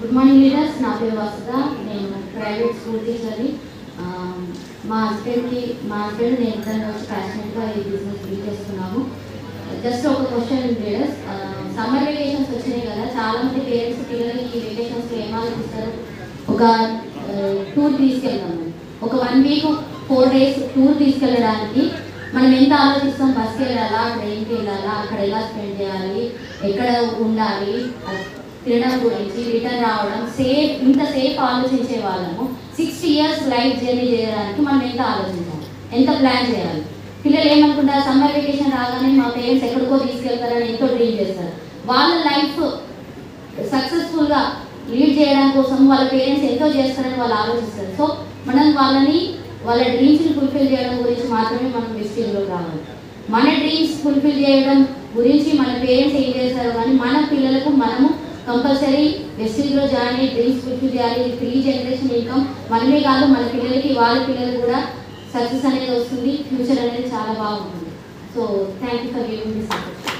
Good morning leaders. నా పేరు వసుధ. నేను ప్రైవేట్ స్కూల్ టీచర్ని. మా హస్బెండ్ నేను ఇద్దరు వచ్చి ప్యాషనెట్గా ఈ బిజినెస్ బిల్డ్ చేస్తున్నాము. జస్ట్ ఒక క్వశ్చన్ లీడర్స్, సమ్మర్ వెకేషన్స్ వచ్చినాయి కదా, చాలామంది పేరెంట్స్ పిల్లలకి ఈ వెకేషన్స్లో ఏం ఆలోచిస్తారు, ఒక టూర్ తీసుకెళ్తాము. ఒక 1 వీక్ 4 days టూర్ తీసుకెళ్ళడానికి మనం ఎంత ఆలోచిస్తాం, బస్కి వెళ్ళాలా, ట్రైన్కి వెళ్ళాలా, అక్కడ ఎలా స్పెండ్ చేయాలి, ఎక్కడ ఉండాలి, తినడం గురించి, రిటర్న్ రావడం, ఇంత సేఫ్ ఆలోచించే వాళ్ళము 60 years లైఫ్ జర్నీ చేయడానికి మనం ఎంత ఆలోచించాలి, ఎంత ప్లాన్ చేయాలి. పిల్లలు ఏమనుకుంటారు, సమ్మర్ వెకేషన్ రాగానే మా పేరెంట్స్ ఎక్కడికో తీసుకెళ్తారని ఎంతో డ్రీమ్ చేస్తారు. వాళ్ళ లైఫ్ సక్సెస్ఫుల్గా లీడ్ చేయడం కోసం వాళ్ళ పేరెంట్స్ ఎంతో చేస్తారని వాళ్ళు ఆలోచిస్తారు. సో మనం వాళ్ళ డ్రీమ్స్ని ఫుల్ఫిల్ చేయడం గురించి మాత్రమే మనం వెస్టిజ్లోకి రావాలి. మన డ్రీమ్స్ ఫుల్ఫిల్ చేయడం గురించి మన పేరెంట్స్ ఏం చేస్తారు, కానీ మన పిల్లలకు మనము కంపల్సరీ వెస్టిజ్లో జాయిన్ అయ్యి డ్రీమ్స్ ఫుల్ఫిల్ చేయాలి. 3 generation ఇన్కమ్ మనమే కాదు, మన పిల్లలకి వాళ్ళ పిల్లలు కూడా సక్సెస్ అనేది వస్తుంది, ఫ్యూచర్ అనేది చాలా బాగుంటుంది. So thank you for giving this opportunity.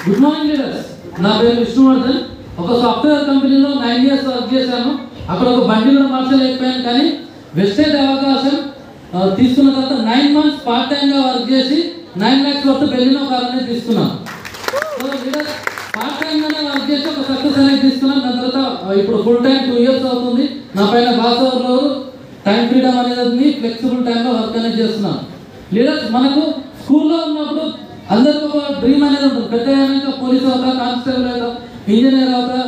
Good morning leaders. నా పేరు విష్ణువర్ధన్. ఒక సాఫ్ట్వేర్ కంపెనీలో 9 years వర్క్ చేశాను. అక్కడ ఒక బండి కూడా మార్చలేకపోయాను, కానీ వెస్టేజ్ అవకాశం తీసుకున్న తర్వాత 9 months పార్ట్ టైంగా వర్క్ చేసి 9 lakhs వర్త్ బెల్లినో కార్ అనేది తీసుకున్నాను. సో లీడర్స్, పార్ట్ టైంగానే వర్క్ చేసి ఒక సక్సెస్ అనేది తీసుకున్నాను. దాని తర్వాత ఇప్పుడు ఫుల్ టైం 2 years అవుతుంది. నా పైన బాస్ ఎవరు, టైం ఫ్రీడమ్ అనేది ఉంది, ఫ్లెక్సిబుల్ టైంలో వర్క్ అనేది చేస్తున్నాను. లీడర్స్, మనకు స్కూల్లో ఉన్నప్పుడు అందరికీ ఒక డ్రీమ్ అనేది ఉంటుంది. పెద్ద అయినాక పోలీస్ అవుతా, కానిస్టేబుల్ అవుతా, ఇంజనీర్ అవుతా,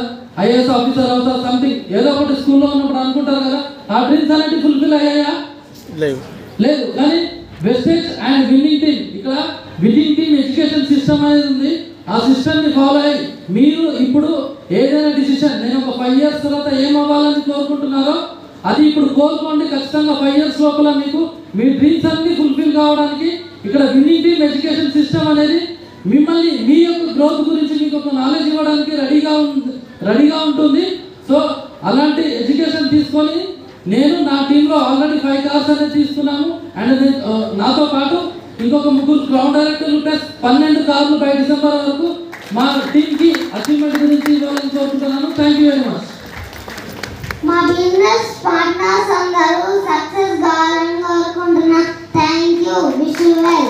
IAS ఆఫీసర్ అవుతా, సంథింగ్ ఏదో ఒకటి స్కూల్లో ఉన్నప్పుడు అనుకుంటారు కదా. ఆ డ్రీమ్స్ అనేవి ఫుల్ఫిల్ అయ్యాయా? లేదు. కానీ వెస్టేజ్ అండ్ విన్నింగ్ టీమ్, ఇక్కడ విన్నింగ్ టీమ్ ఎడ్యుకేషన్ సిస్టమ్ అనేది ఉంది. ఆ సిస్టమ్ని ఫాలో అయ్యి మీరు ఇప్పుడు ఏదైనా డిసిషన్, నేను ఒక 5 years తర్వాత ఏం అవ్వాలని కోరుకుంటున్నారో అది ఇప్పుడు కోరుకోండి. ఖచ్చితంగా 5 years లోపల మీకు మీ డ్రీమ్స్ అన్ని ఫుల్ఫిల్ కావడానికి ఇక్కడ విన్నింగ్ టీమ్ ఎడ్యుకేషన్ సిస్టమ్ అనేది మిమ్మల్ని మీ యొక్క గ్రోత్ గురించి మీకు ఒక నాలెడ్జ్ ఇవ్వడానికి రెడీగా ఉంటుంది. సో అలాంటి ఎడ్యుకేషన్ తీసుకొని నేను నా టీంలో ఆల్రెడీ 5 cars అనేది తీసుకున్నాము. అండ్ నాతో పాటు ఇంకొక 3 గ్రౌండ్ డైరెక్టర్లు ప్లస్ 12 కార్లు బై December వరకు మా టీంకి అచీవ్మెంట్ గురించి ఇవ్వాలని కోరుకుంటున్నాను. Thank you very much. మా బిజినెస్ పార్ట్నర్స్ అందరూ సక్సెస్ కావాలని కోరుకుంటున్నా. Thank you. Wish you well.